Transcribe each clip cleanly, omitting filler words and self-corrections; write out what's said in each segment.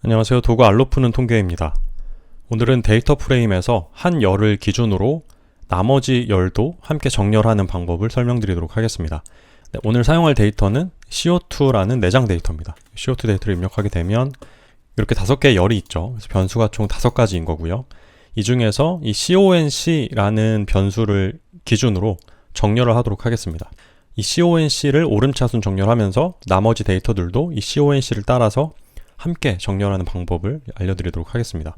안녕하세요. 도구 알로 푸는 통계입니다. 오늘은 데이터 프레임에서 한 열을 기준으로 나머지 열도 함께 정렬하는 방법을 설명드리도록 하겠습니다. 네, 오늘 사용할 데이터는 CO2라는 내장 데이터입니다. CO2 데이터를 입력하게 되면 이렇게 5개의 열이 있죠. 그래서 변수가 총 5가지인 거고요. 이 중에서 이 CONC라는 변수를 기준으로 정렬을 하도록 하겠습니다. 이 CONC를 오름차순 정렬하면서 나머지 데이터들도 이 CONC를 따라서 함께 정렬하는 방법을 알려드리도록 하겠습니다.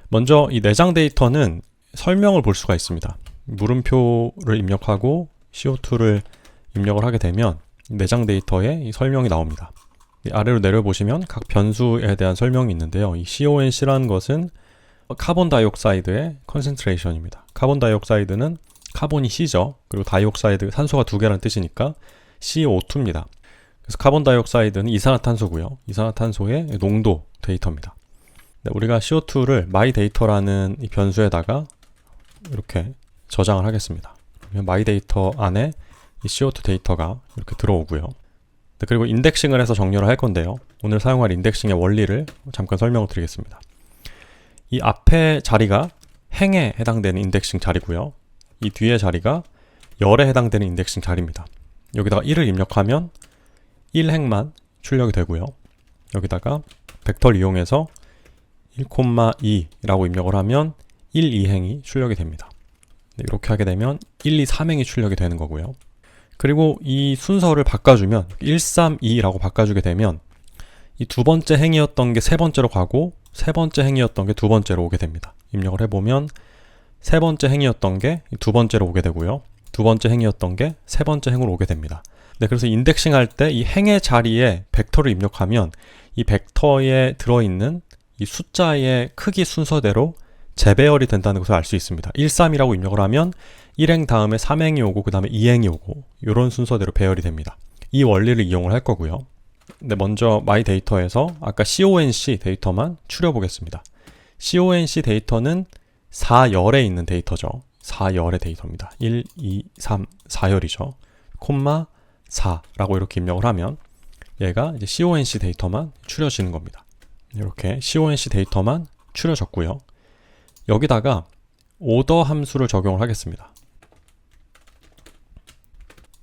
먼저 이 내장 데이터는 설명을 볼 수가 있습니다. 물음표를 입력하고 CO2를 입력을 하게 되면 내장 데이터에 이 설명이 나옵니다. 아래로 내려보시면 각 변수에 대한 설명이 있는데요. 이 CONC라는 것은 카본 다이옥사이드의 컨센트레이션입니다. 카본 다이옥사이드는 카본이 C죠. 그리고 다이옥사이드, 산소가 2개라는 뜻이니까 CO2입니다. 그래서 카본 다이옥사이드는 이산화탄소고요. 이산화탄소의 농도 데이터입니다. 네, 우리가 CO2를 myData라는 이 변수에다가 이렇게 저장을 하겠습니다. 그러면 myData 안에 이 CO2 데이터가 이렇게 들어오고요. 네, 그리고 인덱싱을 해서 정렬을 할 건데요. 오늘 사용할 인덱싱의 원리를 잠깐 설명을 드리겠습니다. 이 앞에 자리가 행에 해당되는 인덱싱 자리고요. 이 뒤에 자리가 열에 해당되는 인덱싱 자리입니다. 여기다가 1을 입력하면 1행만 출력이 되고요. 여기다가 벡터를 이용해서 1,2라고 입력을 하면 1, 2행이 출력이 됩니다. 이렇게 하게 되면 1, 2, 3행이 출력이 되는 거고요. 그리고 이 순서를 바꿔주면 1, 3, 2라고 바꿔주게 되면 이 두 번째 행이었던 게 세 번째로 가고 세 번째 행이었던 게 두 번째로 오게 됩니다. 입력을 해보면 세 번째 행이었던 게 두 번째로 오게 되고요. 두 번째 행이었던 게 세 번째 행으로 오게 됩니다. 네, 그래서 인덱싱 할 때 이 행의 자리에 벡터를 입력하면 이 벡터에 들어있는 이 숫자의 크기 순서대로 재배열이 된다는 것을 알 수 있습니다. 1, 3이라고 입력을 하면 1행 다음에 3행이 오고 그 다음에 2행이 오고 이런 순서대로 배열이 됩니다. 이 원리를 이용을 할 거고요. 네, 먼저 myData에서 아까 CONC 데이터만 추려 보겠습니다. CONC 데이터는 4열에 있는 데이터죠. 4열의 데이터입니다. 1, 2, 3, 4열이죠. 콤마 4라고 이렇게 입력을 하면 얘가 이제 CONC 데이터만 추려지는 겁니다. 이렇게 CONC 데이터만 추려졌고요. 여기다가 오더 함수를 적용을 하겠습니다.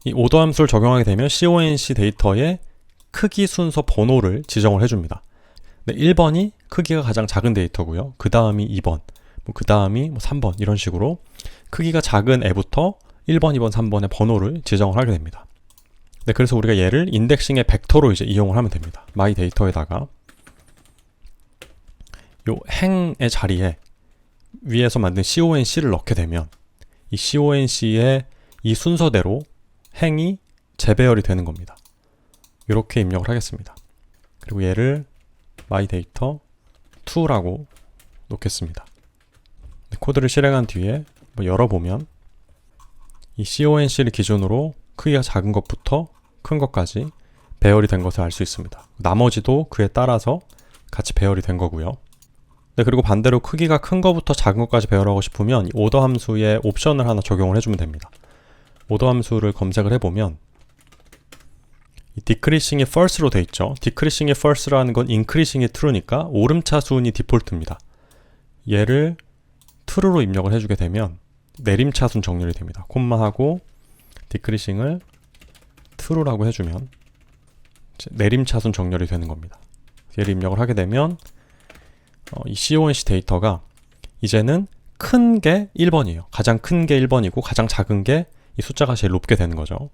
이 오더 함수를 적용하게 되면 CONC 데이터의 크기 순서 번호를 지정을 해줍니다. 네, 1번이 크기가 가장 작은 데이터고요. 그 다음이 2번, 그 다음이 3번 이런 식으로 크기가 작은 애부터 1번, 2번, 3번의 번호를 지정을 하게 됩니다. 네, 그래서 우리가 얘를 인덱싱의 벡터로 이제 이용을 하면 됩니다. myData에다가 요 행의 자리에 위에서 만든 CONC를 넣게 되면 이 CONC의 이 순서대로 행이 재배열이 되는 겁니다. 이렇게 입력을 하겠습니다. 그리고 얘를 myData2라고 놓겠습니다. 네, 코드를 실행한 뒤에 열어보면 이 CONC를 기준으로 크기가 작은 것부터 큰 것까지 배열이 된 것을 알 수 있습니다. 나머지도 그에 따라서 같이 배열이 된 거고요. 네, 그리고 반대로 크기가 큰 것부터 작은 것까지 배열하고 싶으면 이 오더 함수에 옵션을 하나 적용을 해주면 됩니다. 오더 함수를 검색을 해보면 이 decreasing이 first로 돼 있죠. decreasing이 first라는 건 increasing이 true니까 오름차순이 디폴트입니다. 얘를 true로 입력을 해주게 되면 내림차순 정렬이 됩니다. 콤마하고 decreasing을 true라고 해주면 내림차순 정렬이 되는 겁니다. 얘를 입력을 하게 되면 이 CONC 데이터가 이제는 큰 게 1번이에요. 가장 큰 게 1번이고 가장 작은 게 이 숫자가 제일 높게 되는 거죠.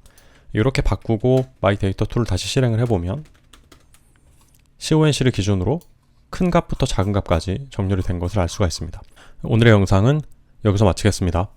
이렇게 바꾸고 myData2를 다시 실행을 해보면 CONC를 기준으로 큰 값부터 작은 값까지 정렬이 된 것을 알 수가 있습니다. 오늘의 영상은 여기서 마치겠습니다.